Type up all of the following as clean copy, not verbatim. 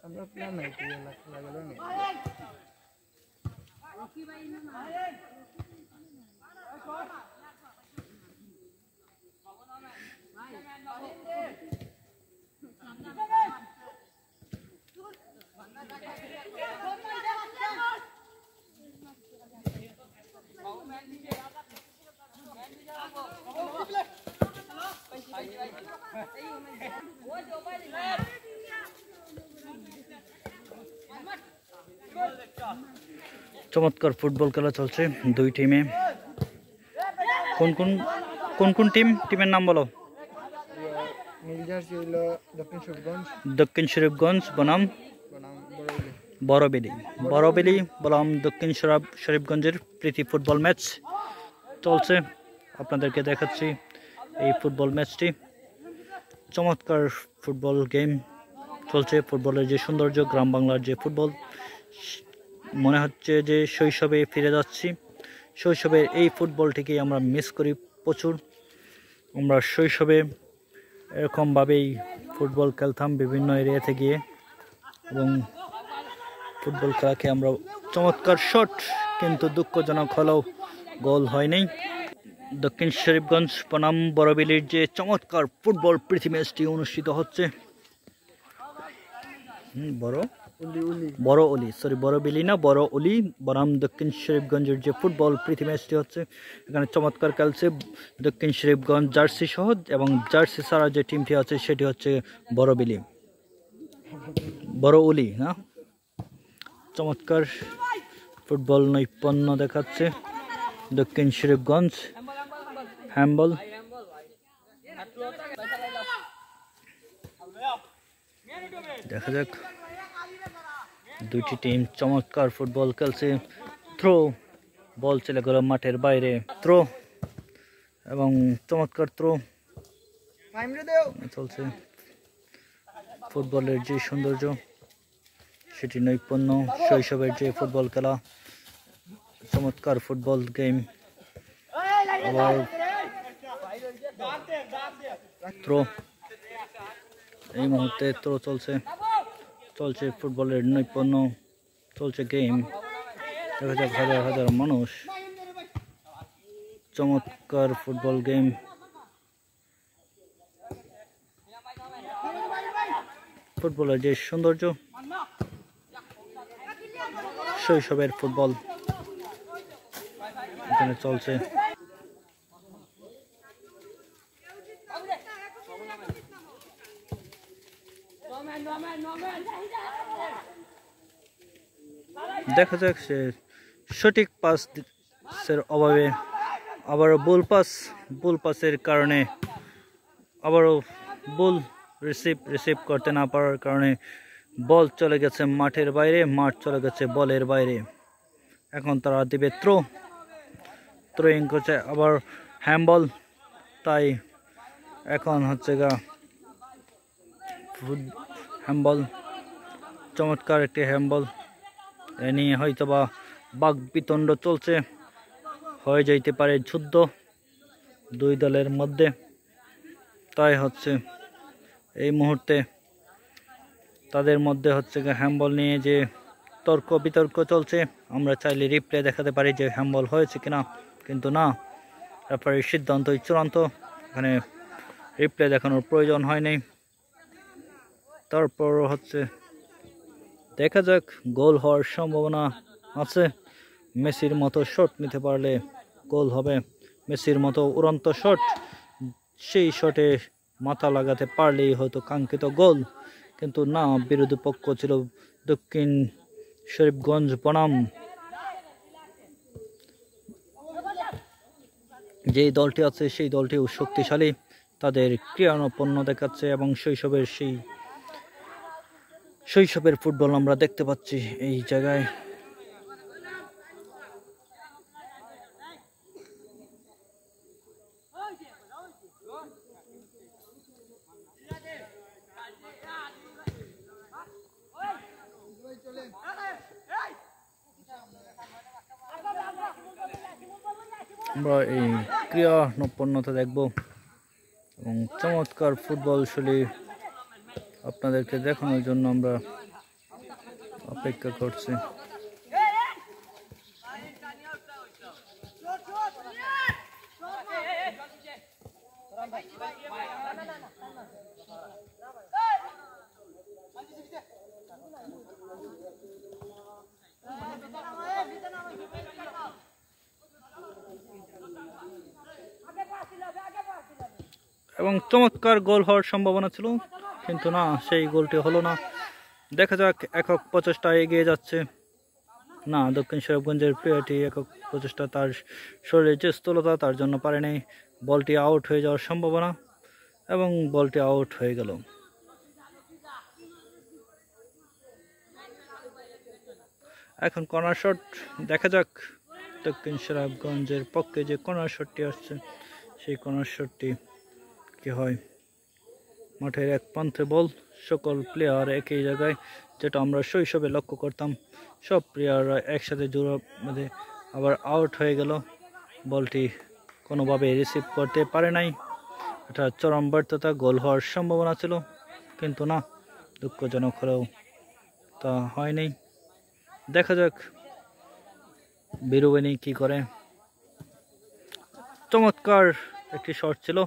আমরা প্ল্যান নাই কি লাগালো না চমৎকার ফুটবল খেলা চলছে দুই টিমে। কোন কোন কোন কোন টিমের নাম বলো? নীল জার্সি হলো দক্ষিণ শরীফগঞ্জ বনাম বড়বেলি। বড়বেলি বনাম দক্ষিণ শরীফগঞ্জের প্রীতি ফুটবল ম্যাচ চলছে। আপনাদেরকে দেখাচ্ছি এই ফুটবল ম্যাচটি। চমৎকার ফুটবল গেম চলছে। ফুটবলের যে সৌন্দর্য, গ্রাম বাংলার যে ফুটবল, মনে হচ্ছে যে শৈশবে ফিরে যাচ্ছি। শৈশবের এই ফুটবলটিকে আমরা মিস করি প্রচুর। আমরা শৈশবে এরকমভাবেই ফুটবল খেলতাম বিভিন্ন এরিয়াতে গিয়ে, এবং ফুটবল খেলাকে আমরা চমৎকার শট, কিন্তু দুঃখজনক হলেও গোল হয়নি। দক্ষিণ শরীফগঞ্জ বনাম বড়বেলির যে চমৎকার ফুটবল প্রীতি ম্যাচটি অনুষ্ঠিত হচ্ছে। বড়বেলি না, বড়ওলি বনাম দক্ষিণ শরীফগঞ্জের যে ফুটবল প্রীতি ম্যাচটি হচ্ছে। এখানে চমৎকার খেলছে দক্ষিণ শরীফগঞ্জ জার্সি সহ, এবং জার্সি ছাড়া যে টিমটি আছে সেটি হচ্ছে বড়ওলি না। চমৎকার ফুটবল নৈপুণ্য দেখাচ্ছে দক্ষিণ শরীফগঞ্জ। হ্যান্ডবল, দেখা যাক দুইটি টিম চমৎকার ফুটবল খেলছে। থ্রো, বল চলে গেল মাঠের বাইরে। থ্রো এবং চমৎকার থ্রো চলছে। ফুটবলের যে সৌন্দর্য, সেটি নৈপুণ্য, শৈশবের যে ফুটবল খেলা, চমৎকার ফুটবল গেম। আবার থ্রো, এই মুহূর্তে থ্রো চলছে ফুটবলের নৈপুণ্য, চলছে গেম। দেখা যাক হাজার হাজার মানুষ, চমৎকার ফুটবল গেম। ফুটবলের যে সৌন্দর্য, শৈশবের ফুটবল এখানে চলছে। দেখা যাক সে সঠিক পাসের অভাবে, আবারও ভুল পাসের কারণে, আবারও ভুল রিসিভ করতে না পারার কারণে বল চলে গেছে মাঠের বাইরে, মাঠ চলে গেছে বলের বাইরে। এখন তারা দিবে থ্রোয়িং করছে, আবার হ্যান্ডবল। তাই এখন হচ্ছে হ্যান্ডবল, চমৎকার একটি হ্যান্ডবল। এ নিয়ে হয়তোবা বাকবিতণ্ড চলছে, হয়ে যাইতে পারে যুদ্ধ দুই দলের মধ্যে। তাই হচ্ছে এই মুহূর্তে তাদের মধ্যে হচ্ছে হ্যান্ডবল নিয়ে যে তর্ক বিতর্ক চলছে। আমরা চাইলে রিপ্লে দেখাতে পারি যে হ্যান্ডবল হয়েছে কিনা, কিন্তু না, রেফারির সিদ্ধান্তই চূড়ান্ত। এখানে রিপ্লে দেখানোর প্রয়োজন হয়নি। তারপর হচ্ছে দেখা যাক, গোল হওয়ার সম্ভাবনা আছে। মেসির মতো শট নিতে পারলে গোল হবে। মেসির মতো উড়ন্ত শট, সেই শটে মাথা লাগাতে পারলেই হয়তো কাঙ্ক্ষিত গোল, কিন্তু না, বিরোধী পক্ষ ছিল দক্ষিণ শরীফগঞ্জ বনাম যেই দলটি আছে সেই দলটিও শক্তিশালী। তাদের ক্রীড়ানৈপুণ্য দেখাচ্ছে, এবং শৈশবের ফুটবল আমরা দেখতে পাচ্ছি এই জায়গায়। আমরা এই ক্রীড়া নৈপুণ্যতা দেখব, এবং চমৎকার ফুটবল শৈলী আপনাদেরকে দেখানোর জন্য আমরা অপেক্ষা করছি। এবং চমৎকার গোল হওয়ার সম্ভাবনা ছিল, কিন্তু না, সেই গোলটি হলো না। দেখা যাক, একক প্রচেষ্টা এগিয়ে যাচ্ছে। না, দক্ষিণ শরীফগঞ্জের প্লেয়ারটি একক প্রচেষ্টা, তার শরীরে যে স্থূলতা তার জন্য পারেনি। বলটি আউট হয়ে যাওয়ার সম্ভাবনা, এবং বলটি আউট হয়ে গেল। এখন কর্নার শট, দেখা যাক দক্ষিণ শরীফগঞ্জের পক্ষে যে কর্নার শটটি আসছে সেই কর্নার শটটি কি হয়। মাঠের এক প্রান্তে বল, সকল প্লেয়ার একই জায়গায়, যেটা আমরা শৈশবে লক্ষ্য করতাম। সব প্লেয়াররা একসাথে জোড়া বেঁধে, আবার আউট হয়ে গেল। বলটি কোনোভাবে রিসিভ করতে পারে নাই। এটা চরম ব্যর্থতা, গোল হওয়ার সম্ভাবনা ছিল, কিন্তু না, দুঃখজনক হলেও তা হয়নি। দেখা যাক বিরুবেনি কি করে। চমৎকার একটি শট ছিল,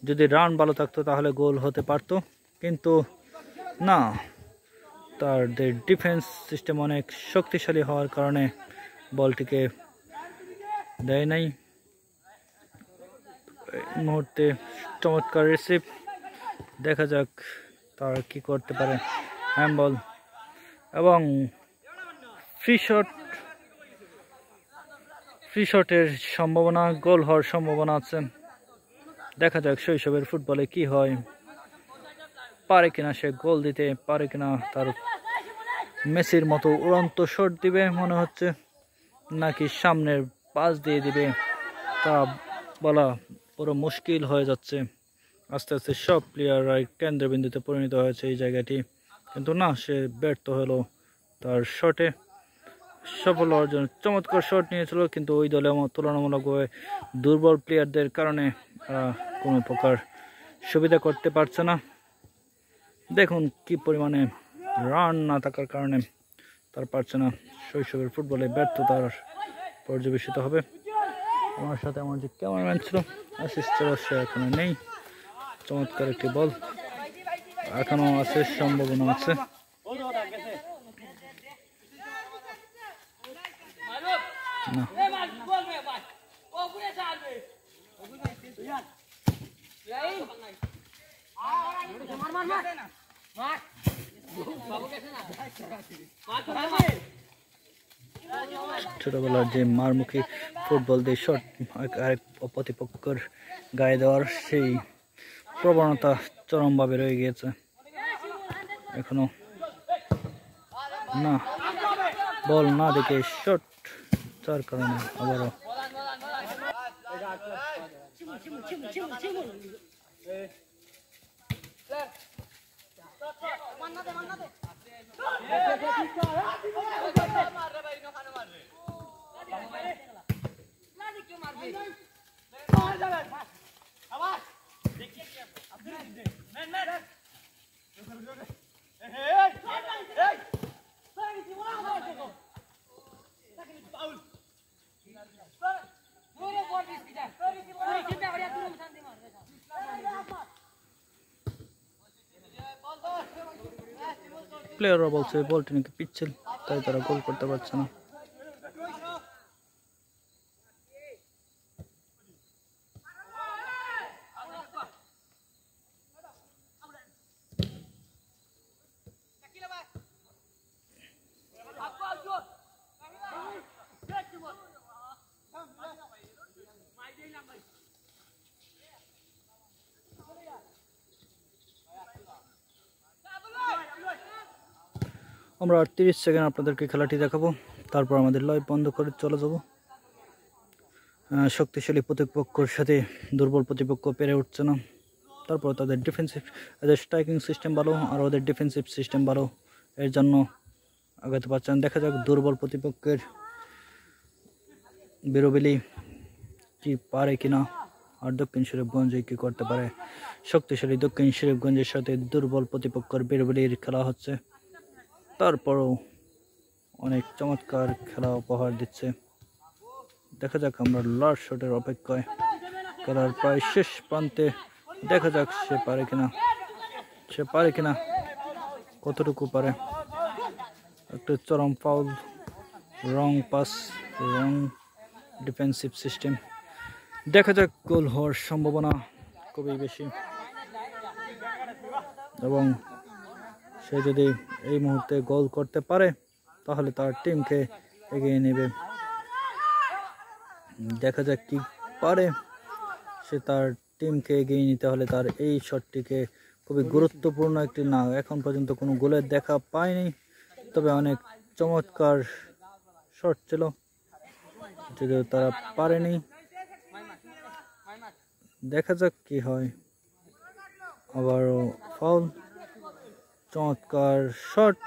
যদি রান ভালো থাকতো তাহলে গোল হতে পারতো, কিন্তু না, তাদের ডিফেন্স সিস্টেম অনেক শক্তিশালী হওয়ার কারণে বলটিকে দেয় নাই। এই মুহূর্তে চমৎকার রিসিভ, দেখা যাক তারা কি করতে পারে। হ্যান্ডবল এবং ফ্রি শটের সম্ভাবনা, গোল হওয়ার সম্ভাবনা আছে। দেখা যাক শৈশবের ফুটবলে কি হয়, পারে কিনা সে গোল দিতে, পারে কিনা তার মেসির মতো উড়ন্ত শট দিবে মনে হচ্ছে, নাকি সামনের পাস দিয়ে দিবে তা বলা পুরো মুশকিল হয়ে যাচ্ছে। আস্তে আস্তে সব প্লেয়াররাই কেন্দ্রবিন্দুতে পরিণত হয়েছে এই জায়গাটি, কিন্তু না, সে ব্যর্থ হলো তার শটে। সফল অর্জন, চমৎকার শট নিয়েছিল, কিন্তু ওই দলে তুলনামূলকভাবে দুর্বল প্লেয়ারদের কারণে কোনো প্রকার সুবিধা করতে পারছে না। দেখুন কি পরিমাণে রান না থাকার কারণে তার পারছে না। শৈশবের ফুটবলে ব্যর্থতার পর্যবেসিত হবে। আমার সাথে আমার যে ক্যামেরাম্যান ছিল, অ্যাসিস্ট্যান্ট, সে এখানে নেই। চমৎকার একটি বল, এখনো আছে, সম্ভাবনা আছে। না, ছোটবেলার যে মারমুখী ফুটবল দিয়ে শট আরেক প্রতিপক্ষের গায়ে দেওয়ার সেই প্রবণতা চরমভাবে রয়ে গিয়েছে এখনো। না, বল না দেখে শট, তার কারণে আবারও প্লেয়াররা বলছে বলটি নাকি পিচ্ছিল, তাই তারা গোল করতে পারছে না। আমরা 30 সেকেন্ড আপনাদেরকে খেলাটি দেখাবো, তারপর আমাদের লাইভ বন্ধ করে চলে যাব। শক্তিশালী প্রতিপক্ষের সাথে দুর্বল প্রতিপক্ষ পেরে উঠছে না, তারপর তাদের ডিফেন্সিভ, এদের স্ট্রাইকিং সিস্টেম ভালো আর ওদের ডিফেন্সিভ সিস্টেম ভালো, এর জন্য আগাতে পারছে না। দেখা যাক দুর্বল প্রতিপক্ষের বিরোবিলি কি পারে কিনা। আর দক্ষিণ শরীফগঞ্জ কি করতে পারে। শক্তিশালী দক্ষিণ শরীফগঞ্জের সাথে দুর্বল প্রতিপক্ষের বিড়বিড়ির খেলা হচ্ছে, তারপরও অনেক চমৎকার খেলা উপহার দিচ্ছে। দেখা যাক, আমরা লাস্ট শটের অপেক্ষায়, খেলার প্রায় শেষ প্রান্তে। দেখা যাক সে পারে কিনা, কতটুকু পারে। একটা চরম ফাউল, রং পাস, রং ডিফেন্সিভ সিস্টেম। দেখা যাক, গোল হওয়ার সম্ভাবনা খুবই বেশি, এবং সে যদি এই মুহূর্তে গোল করতে পারে তাহলে তার টিমকে এগিয়ে নেবে। দেখা যাক কি পারে সে তার টিমকে এগিয়ে নিতে হলে। তার এই শটটিকে খুবই গুরুত্বপূর্ণ একটি, না এখন পর্যন্ত কোনো গোলের দেখা পায়নি, তবে অনেক চমৎকার শট ছিল, যদিও তারা পারেনি। দেখা যাক কি হয়। আবারও ফাউল, চমৎকার শট,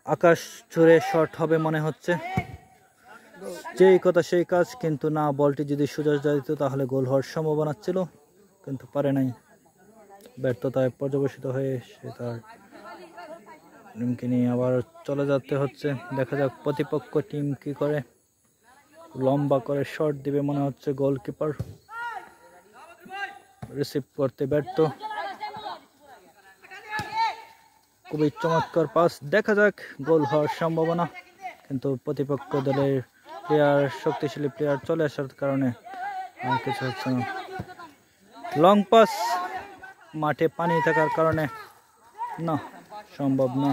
আকাশ ছুঁড়ে শট হবে মনে হচ্ছে। যেই কথা সেই কাজ, কিন্তু না, বলটি যদি সোজা যাইত তাহলে গোল হওয়ার সম্ভাবনা ছিল, কিন্তু পারে নাই। ব্যর্থতায় পর্যবসিত হয়ে সে তার টিমকে নিয়ে আবার চলে যেতে হচ্ছে। দেখা যাক প্রতিপক্ষ টিম কি করে। লম্বা করে শট দিবে মনে হচ্ছে, গোলকিপার রিসিভ করতে ব্যর্থ। খুবই চমৎকার পাস, দেখা যাক গোল হওয়ার সম্ভাবনা, কিন্তু প্রতিপক্ষ দলের প্লেয়ার, শক্তিশালী প্লেয়ার চলে আসার কারণে আর কিছু হচ্ছে না। লং পাস, মাঠে পানি থাকার কারণে না, সম্ভব না।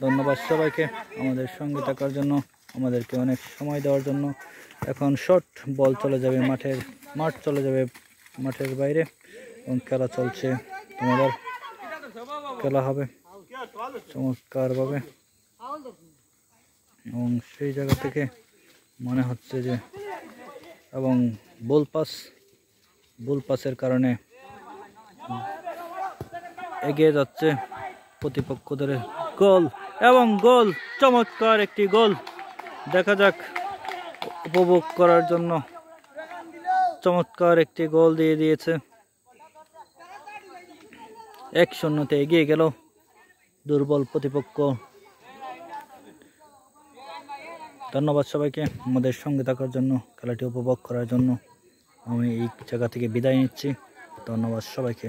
ধন্যবাদ সবাইকে আমাদের সঙ্গে থাকার জন্য, আমাদেরকে অনেক সময় দেওয়ার জন্য। এখন শর্ট বল চলে যাবে মাঠ চলে যাবে মাঠের বাইরে, এবং খেলা চলছে। তোমাদের খেলা হবে চমৎকারভাবে, এবং সেই জায়গা থেকে মনে হচ্ছে যে, এবং বুল পাসের কারণে এগিয়ে যাচ্ছে প্রতিপক্ষদের। গোল, এবং গোল, চমৎকার একটি গোল। দেখা যাক, উপভোগ করার জন্য চমৎকার একটি গোল দিয়ে দিয়েছে। 1-0 এগিয়ে গেল দুর্বল প্রতিপক্ষ। ধন্যবাদ সবাইকে আমাদের সঙ্গে থাকার জন্য, খেলাটি উপভোগ করার জন্য। আমি এই জায়গা থেকে বিদায় নিচ্ছি। ধন্যবাদ সবাইকে।